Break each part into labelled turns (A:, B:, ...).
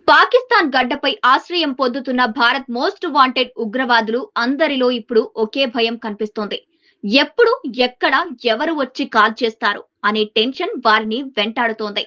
A: పాకిస్తాన్ గడ్డపై ఆశ్రయం పొందుతున్న భారత్ మోస్ట్ వాంటెడ్ ఉగ్రవాదులు అందరిలో ఇప్పుడు ఒకే భయం కనిపిస్తోంది. ఎప్పుడు, ఎక్కడ, ఎవరు వచ్చి కాల్ చేస్తారు అనే టెన్షన్ వారిని వెంటాడుతోంది.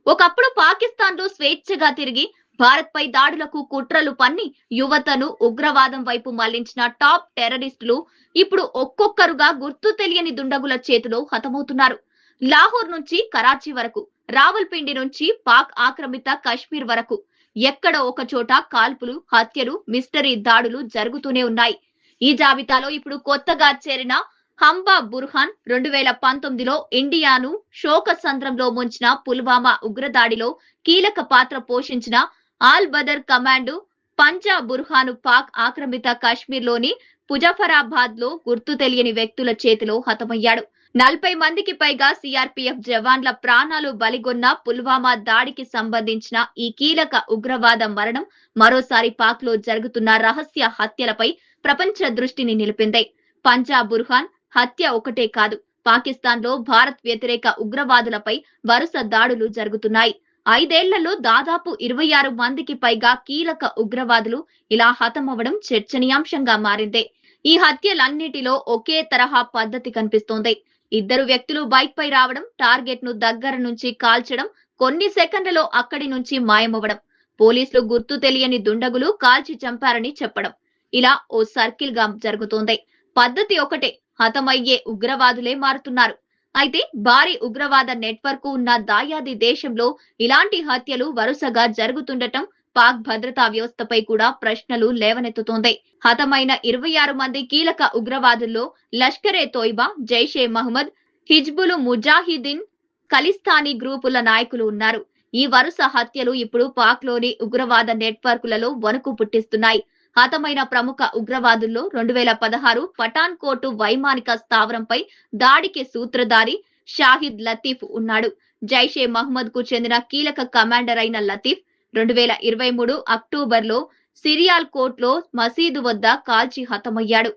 A: ఒకప్పుడు పాకిస్తాన్ లో స్వేచ్ఛగా తిరిగి భారత్ పై దాడులకు కుట్రలు పన్ని యువతను ఉగ్రవాదం వైపు మళ్లించిన టాప్ టెర్రరిస్టులు ఇప్పుడు ఒక్కొక్కరుగా గుర్తు తెలియని దుండగుల చేతిలో హతమవుతున్నారు. లాహోర్ నుంచి కరాచీ వరకు, రావల్పిండి నుంచి పాక్ ఆక్రమిత కశ్మీర్ వరకు ఎక్కడో ఒక చోట కాల్పులు, హత్యలు, మిస్టరీ దాడులు జరుగుతూనే ఉన్నాయి. ఈ జాబితాలో ఇప్పుడు కొత్తగా చేరిన హంబా బుర్హాన్ 2019లో ఇండియాను శోకసంద్రంలో ముంచిన పుల్వామా ఉగ్రదాడిలో కీలక పాత్ర పోషించిన ఆల్ బదర్ కమాండో పంజా బుర్హాను పాక్ ఆక్రమిత కశ్మీర్లోని ముజఫరాబాద్ లో గుర్తు తెలియని వ్యక్తుల చేతిలో హతమయ్యాడు. 40 మందికి పైగా సిఆర్పీఎఫ్ జవాన్ల ప్రాణాలు బలిగొన్న పుల్వామా దాడికి సంబంధించిన ఈ కీలక ఉగ్రవాద మరణం మరోసారి పాక్ లో జరుగుతున్న రహస్య హత్యలపై ప్రపంచ దృష్టిని నిలిపింది. పంజా బుర్హాన్ హత్య ఒకటే కాదు, పాకిస్తాన్ లో భారత్ వ్యతిరేక ఉగ్రవాదులపై వరుస దాడులు జరుగుతున్నాయి. 5 ఏళ్లలో దాదాపు 26 మందికి పైగా కీలక ఉగ్రవాదులు ఇలా హతమవడం చర్చనీయాంశంగా మారింది. ఈ హత్యలన్నిటిలో ఒకే తరహా పద్ధతి కనిపిస్తోంది. ఇద్దరు వ్యక్తులు బైక్ పై రావడం, టార్గెట్ ను దగ్గర నుంచి కాల్చడం, కొన్ని సెకండ్లలో అక్కడి నుంచి మాయమవ్వడం, పోలీసులు గుర్తు తెలియని దుండగులు కాల్చి చంపారని చెప్పడం, ఇలా ఓ సర్కిల్ గా జరుగుతోంది. పద్ధతి ఒకటే, హతమయ్యే ఉగ్రవాదులే మారుతున్నారు. అయితే భారీ ఉగ్రవాద నెట్వర్క్ ఉన్న దాయాది దేశంలో ఇలాంటి హత్యలు వరుసగా జరుగుతుండటం పాక్ భద్రతా వ్యవస్థపై కూడా ప్రశ్నలు లేవనెత్తుతోంది. హతమైన 26 మంది కీలక ఉగ్రవాదుల్లో లష్కరే తోయిబా, జైషే మహ్మద్, హిజ్బుల్ ముజాహిదీన్, ఖలిస్తానీ గ్రూపుల నాయకులు ఉన్నారు. ఈ వరుస హత్యలు ఇప్పుడు పాక్ లోని ఉగ్రవాద నెట్వర్క్లలో వణుకు పుట్టిస్తున్నాయి. హతమైన ప్రముఖ ఉగ్రవాదుల్లో 2016 పఠాన్ కోట్ వైమానిక స్థావరంపై దాడికి సూత్రధారి షాహిద్ లతీఫ్ ఉన్నాడు. జైషే మహ్మద్ కు చెందిన కీలక కమాండర్ అయిన లతీఫ్ 2023 అక్టోబర్లో సిరియాల్ కోట్ లో మసీదు వద్ద కాల్చి హతమయ్యాడు.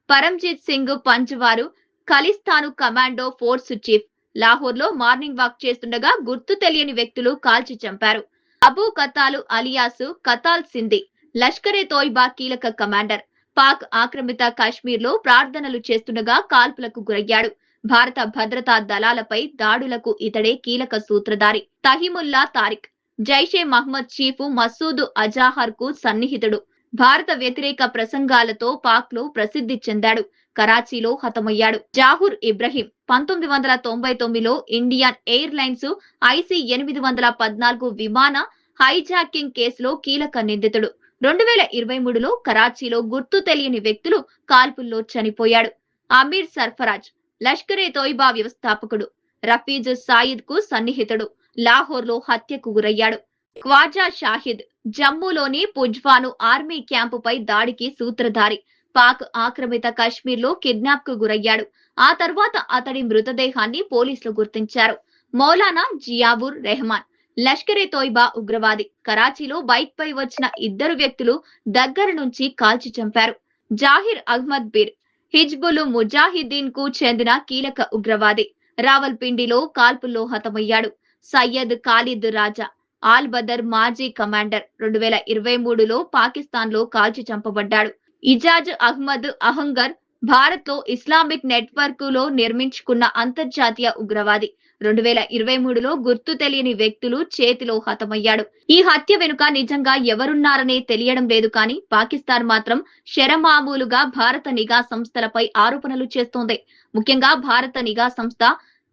A: Paramjit Singh Panjwar Khalistan commando force chief Lahore లో మార్నింగ్ వాక్ చేస్తుండగా గుర్తు తెలియని వ్యక్తులు కాల్చి చంపారు. అబూ కతాలు అలియాసు కతాల్ సింధి లష్కరే తోయిబా కీలక కమాండర్ పాక్ ఆక్రమిత కశ్మీర్ లో ప్రార్థనలు చేస్తుండగా కాల్పులకు గురయ్యాడు. భారత భద్రతా దళాలపై దాడులకు ఇతడే కీలక సూత్రధారి. తహిముల్లా తారిక్ జైషే మహ్మద్ చీఫ్ మసూద్ అజాహర్ కు సన్నిహితుడు. భారత వ్యతిరేక ప్రసంగాలతో పాక్ లో ప్రసిద్ధి చెందాడు. కరాచీలో హతమయ్యాడు. జాహూర్ ఇబ్రహీం 1999లో ఇండియన్ ఎయిర్ లైన్స్ IC-814 విమాన హైజాకింగ్ కేసులో కీలక నిందితుడు. 2023లో కరాచీలో గుర్తు తెలియని వ్యక్తులు కాల్పుల్లో చనిపోయాడు. అమీర్ సర్ఫరాజ్ లష్కరే తోయిబా వ్యవస్థాపకుడు. రఫీజ్ సాయిద్ కు సన్నిహితుడు. లాహోర్ లో హత్యకు గురయ్యాడు. ఖ్వాజా షాహిద్ జమ్మూలోని పుజ్వాను ఆర్మీ క్యాంపుపై దాడికి సూత్రధారి. పాక్ ఆక్రమిత కశ్మీర్ లో కిడ్నాప్ కు గురయ్యాడు. ఆ తర్వాత అతడి మృతదేహాన్ని పోలీసులు గుర్తించారు. మౌలానా జియావుర్ రెహమాన్ లష్కరే తోయిబా ఉగ్రవాది. కరాచీలో బైక్ పై వచ్చిన ఇద్దరు వ్యక్తులు దగ్గర నుంచి కాల్చి చంపారు. జాహిర్ అహ్మద్ బీర్ హిజ్బుల్ ముజాహిదీన్ కు చెందిన కీలక ఉగ్రవాది. రావల్పిండిలో కాల్పుల్లో హతమయ్యాడు. సయ్యద్ ఖాలిద్ రాజా ఆల్ బదర్ మాజీ కమాండర్ 2023లో పాకిస్తాన్ లో కాల్చి చంపబడ్డాడు. ఇజాజ్ అహ్మద్ అహంగర్ భారత్ లో ఇస్లామిక్ నెట్వర్క్ లో నిర్మించుకున్న అంతర్జాతీయ ఉగ్రవాది. 2023లో గుర్తు తెలియని వ్యక్తులు చేతిలో హతమయ్యాడు. ఈ హత్య వెనుక నిజంగా ఎవరున్నారనే తెలియడం లేదు కానీ పాకిస్తాన్ మాత్రం శరమామూలుగా భారత నిఘా సంస్థలపై ఆరోపణలు చేస్తోంది. ముఖ్యంగా భారత నిఘా సంస్థ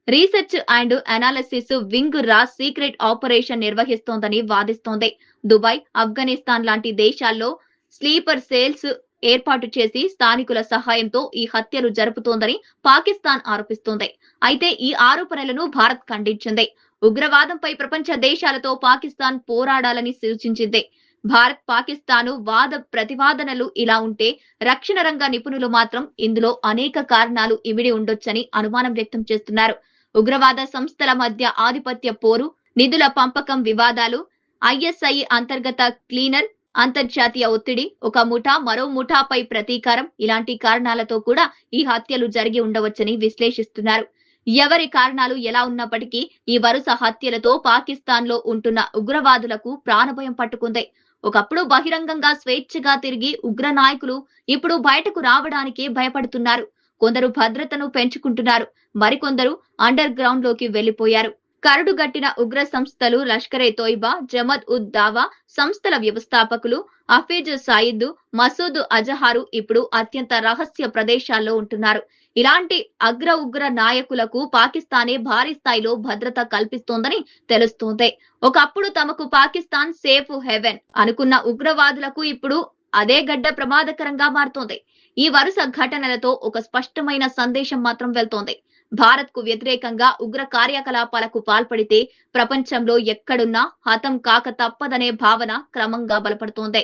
A: రీసెర్చ్ అండ్ అనాలిసిస్ వింగ్ రా సీక్రెట్ ఆపరేషన్ నిర్వహిస్తోందని వాదిస్తోంది. దుబాయ్, ఆఫ్ఘనిస్తాన్ లాంటి దేశాల్లో స్లీపర్ సెల్స్ ఏర్పాటు చేసి స్థానికుల సహాయంతో ఈ హత్యలు జరుపుతోందని పాకిస్తాన్ ఆరోపిస్తోంది. అయితే ఈ ఆరోపణలను భారత్ ఖండించింది. ఉగ్రవాదంపై ప్రపంచ దేశాలతో పాకిస్తాన్ పోరాడాలని సూచించింది. భారత్ పాకిస్తాను వాద ప్రతివాదనలు ఇలా ఉంటే రక్షణ రంగ నిపుణులు మాత్రం ఇందులో అనేక కారణాలు ఇమిడి ఉండొచ్చని అనుమానం వ్యక్తం చేస్తున్నారు. ఉగ్రవాద సంస్థల మధ్య ఆధిపత్య పోరు, నిధుల పంపకం వివాదాలు, ISI అంతర్గత క్లీనర్, అంతర్జాతీయ ఒత్తిడి, ఒక ముఠా మరో ముఠాపై ప్రతీకారం, ఇలాంటి కారణాలతో కూడా ఈ హత్యలు జరిగి ఉండవచ్చని విశ్లేషిస్తున్నారు. ఎవరి కారణాలు ఎలా ఉన్నప్పటికీ ఈ వరుస హత్యలతో పాకిస్తాన్ లో ఉంటున్న ఉగ్రవాదులకు ప్రాణభయం పట్టుకుంది. ఒకప్పుడు బహిరంగంగా స్వేచ్ఛగా తిరిగి ఉగ్ర నాయకులు ఇప్పుడు బయటకు రావడానికి భయపడుతున్నారు. కొందరు భద్రతను పెంచుకుంటున్నారు. మరికొందరు అండర్ గ్రౌండ్ లోకి వెళ్లిపోయారు. కరడుగట్టిన ఉగ్ర సంస్థలు లష్కరే తోయిబా, జమద్ ఉద్ దావా సంస్థల వ్యవస్థాపకులు హఫీజ్ సయీద్, మసూద్ అజహారు ఇప్పుడు అత్యంత రహస్య ప్రదేశాల్లో ఉంటున్నారు. ఇలాంటి అగ్ర ఉగ్ర నాయకులకు పాకిస్తానే భారీ స్థాయిలో భద్రత కల్పిస్తోందని తెలుస్తోంది. ఒకప్పుడు తమకు పాకిస్తాన్ సేఫ్ హెవెన్ అనుకున్న ఉగ్రవాదులకు ఇప్పుడు అదే గడ్డ ప్రమాదకరంగా మారుతోంది. ఈ వరుస ఘటనలతో ఒక స్పష్టమైన సందేశం మాత్రం వెళ్తోంది. భారత్ కు వ్యతిరేకంగా ఉగ్ర కార్యకలాపాలకు పాల్పడితే ప్రపంచంలో ఎక్కడున్నా హతం కాక తప్పదనే భావన క్రమంగా బలపడుతోంది.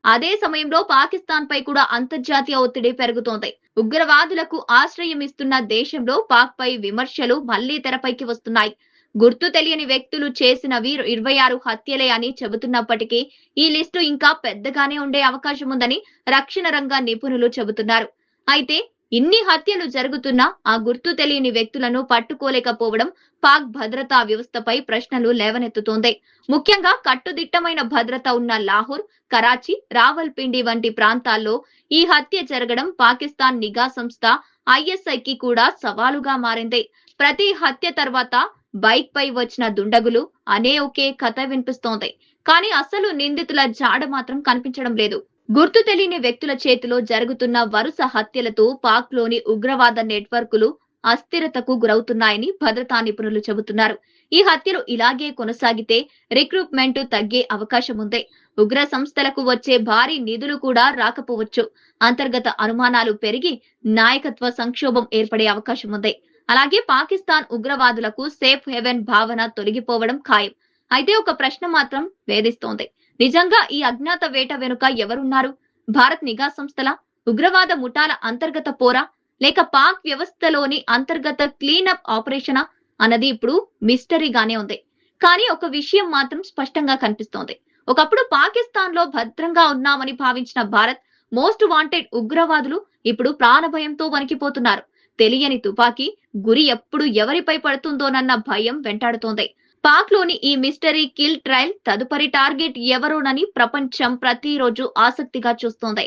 A: అదే సమయంలో పాకిస్తాన్ పై కూడా అంతర్జాతీయ ఒత్తిడి పెరుగుతోంది. ఉగ్రవాదులకు ఆశ్రయం ఇస్తున్న దేశంలో పాక్ పై విమర్శలు మళ్లీ తెరపైకి వస్తున్నాయి. గుర్తు తెలియని వ్యక్తులు చేసినవి 26 హత్యలే అని చెబుతున్నప్పటికీ ఈ లిస్టు ఇంకా పెద్దగానే ఉండే అవకాశం ఉందని రక్షణ రంగ నిపుణులు చెబుతున్నారు. అయితే ఇన్ని హత్యలు జరుగుతున్నా ఆ గుర్తు తెలియని వ్యక్తులను పట్టుకోలేకపోవడం పాక్ భద్రతా వ్యవస్థపై ప్రశ్నలు లేవనెత్తుతోంది. ముఖ్యంగా కట్టుదిట్టమైన భద్రత ఉన్న లాహోర్, కరాచీ, రావల్పిండి వంటి ప్రాంతాల్లో ఈ హత్య జరగడం పాకిస్తాన్ నిఘా సంస్థ ఐఎస్ఐకి కూడా సవాలుగా మారింది. ప్రతి హత్య తర్వాత బైక్ పై వచ్చిన దుండగులు అనే ఒకే కథ వినిపిస్తోంది. కానీ అసలు నిందితుల జాడ మాత్రం కనిపించడం లేదు. గుర్తు తెలియని వ్యక్తుల చేతిలో జరుగుతున్న వరుస హత్యలతో పాక్ లోని ఉగ్రవాద నెట్వర్కులు అస్థిరతకు గురవుతున్నాయని భద్రతా నిపుణులు చెబుతున్నారు. ఈ హత్యలు ఇలాగే కొనసాగితే రిక్రూట్మెంట్ తగ్గే అవకాశం ఉంది. ఉగ్ర సంస్థలకు వచ్చే భారీ నిధులు కూడా రాకపోవచ్చు. అంతర్గత అనుమానాలు పెరిగి నాయకత్వ సంక్షోభం ఏర్పడే అవకాశం ఉంది. అలాగే పాకిస్తాన్ ఉగ్రవాదులకు సేఫ్ హెవెన్ భావన తొలగిపోవడం ఖాయం. అయితే ఒక ప్రశ్న మాత్రం వేధిస్తోంది. నిజంగా ఈ అజ్ఞాత వేట వెనుక ఎవరున్నారు? భారత్ నిఘా సంస్థల, ఉగ్రవాద ముఠాల అంతర్గత పోరా, లేక పాక్ వ్యవస్థలోని అంతర్గత క్లీనప్ ఆపరేషనా అన్నది ఇప్పుడు మిస్టరీగానే ఉంది. కానీ ఒక విషయం మాత్రం స్పష్టంగా కనిపిస్తోంది. ఒకప్పుడు పాకిస్తాన్ లో భద్రంగా ఉన్నామని భావించిన భారత్ మోస్ట్ వాంటెడ్ ఉగ్రవాదులు ఇప్పుడు ప్రాణభయంతో వణికిపోతున్నారు. తెలియని తుపాకీ గురి ఎప్పుడు ఎవరిపై పడుతుందోనన్న భయం వెంటాడుతోంది. పాక్ లోని ఈ మిస్టరీ కిల్ ట్రయల్ తదుపరి టార్గెట్ ఎవరోనని ప్రపంచం ప్రతిరోజు ఆసక్తిగా చూస్తోంది.